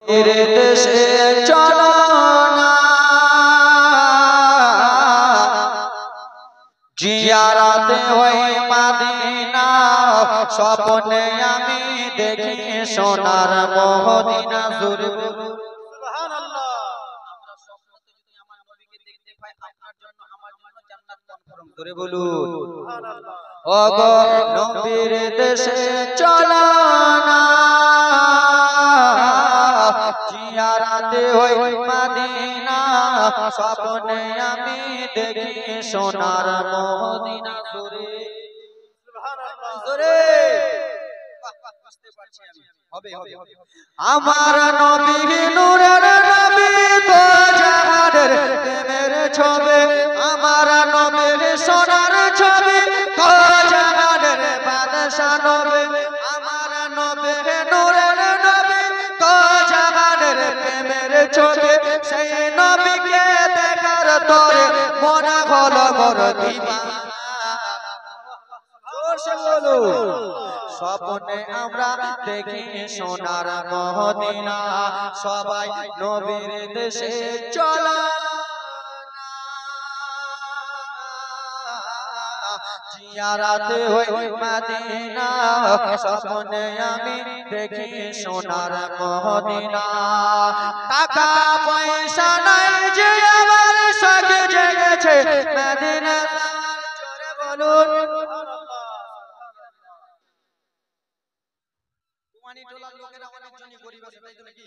এরে দেশে চলো না জিয়ারতে হয় মদিনা স্বপ্নে আমি দেখি সোনার মদিনা জুড়ে সুবহানাল্লাহ। আমরা স্বপ্নতে যদি আমার নবীকে দেখতে পাই আপনার জন্য আমার জন্য জান্নাত কনফার্ম করে বলুন সুবহানাল্লাহ। ওগো নবীর দেশে চলো না জিয়ারতে হয় মদিনা স্বপ্নে আমি দেখি সোনার মদিনা জুড়ে সুবহানাল্লাহ জুড়ে বুঝতে পারছি আমি হবে আমার নবী নূরের নবী তো জাহানের প্রেমের ছবি আমার নবীর সোনার ছবি তো জাহানের বাদশা নবী আমার নবীর নূরের নবী তো জাহানের প্রেমের ছবি সেই নবীকে দেখার তোরে মন হলো বড় দিবানা জোরসে বলো স্বপ্নে আমরা দেখি সোনার মদিনা সবাই নবীর দেশে চলো জিয়ারতে হয় মদিনা স্বপ্নে আমি দেখি সোনার মদিনা টাকা পয়সা নাই যে আমার শখ জেগেছে মদিনা জোরে বলুন টোলার লোকেরা অনেকজনই গরিব আছে তাই তো নাকি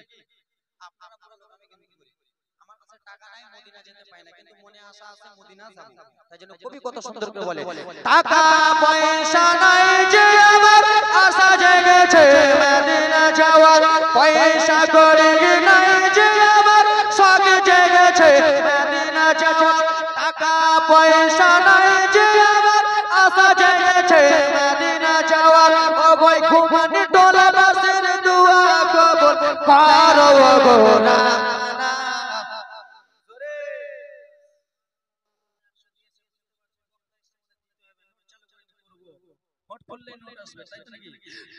আপনারা বড় লোক আমি কিন্তু গরিব আমার কাছে টাকা নাই মদিনা যেতে পাই না কিন্তু মনে আশা আছে মদিনা যাব তাই জন্য কবি কত সুন্দর করে বলে টাকা পয়সা নাই যে আমার আশা জেগেছে মদিনা যাওয়ার পয়সা করি নাই যে আমার শখ জেগেছে মদিনা যাওয়ার টাকা পয়সা নাই যে আমার আশা জেগেছে মদিনা যাওয়ার ও ভাই ঘুমানি টোলা বাসের দুয়া কবুল করো গো না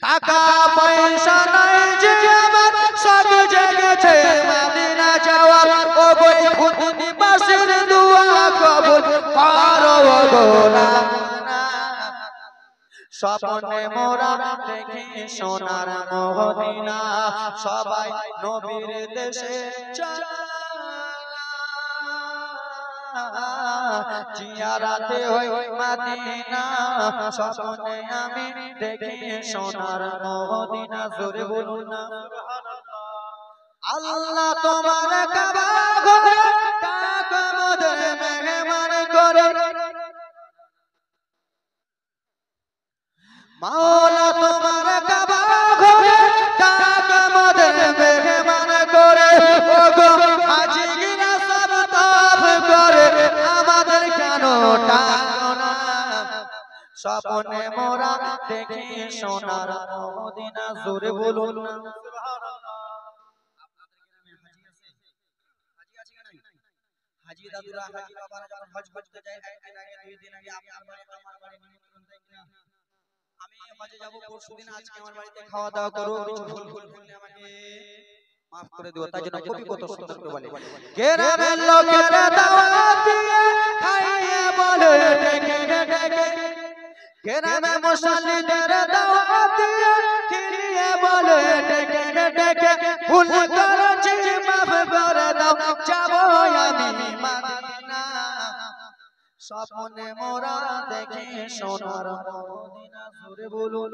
টাকা পয়সা নাই যে আমার সব জেগেছে মদিনা যাওয়ার ও ভাই ঘুমানি বাসের দুয়া কবুল করো গো না স্বপ্নে মোরা দেখি সোনার মদিনা সবাই নবীর দেশে চলো জিয়ারতে হয় মদিনা স্বপ্নে আমি দেখি সোনার মদিনা জোরে বলুন না আল্লাহ তোমার কাবা ঘরে কাবা মদের মেহমান করে মাওলা তোমার কাবা ঘরে কাবা মদের মেহমান করে ওগো হাজিরা সব তাব করে আমাদের কেন টানো না স্বপ্নে মোরা দেখি সোনার মদিনা জোরে বলুন না সুবহানাল্লাহ আপনাদের গ্রামে হাজি আছে হাজি দাদুরা হাজি বাবারা যখন হজ করতে যায় একদিন আগে দুই দিন আগে আপনার বাড়ি আমার বাড়ি নিমন্ত্রণ দেয় না আমি হজে যাব পরশুদিন আজকে আমার বাড়িতে খাওয়া দাওয়া করো কিছু ভুল করলে আমাকে maaf করে দিও তাই জন্য কবি কত সুন্দর করে বলে গ্রামের লোকেরা দাওয়াত দিয়ে খাইয়ে বলে ডেকে ডেকে গ্রামে মুসল্লিদের দাওয়াত দিয়ে খাইয়ে বলে ডেকে ডেকে ভুল করেছি maaf করে দাও যাব আমি মদিনা স্বপ্নে মোরা দেখি সোনার মদিনা জোরে বলুন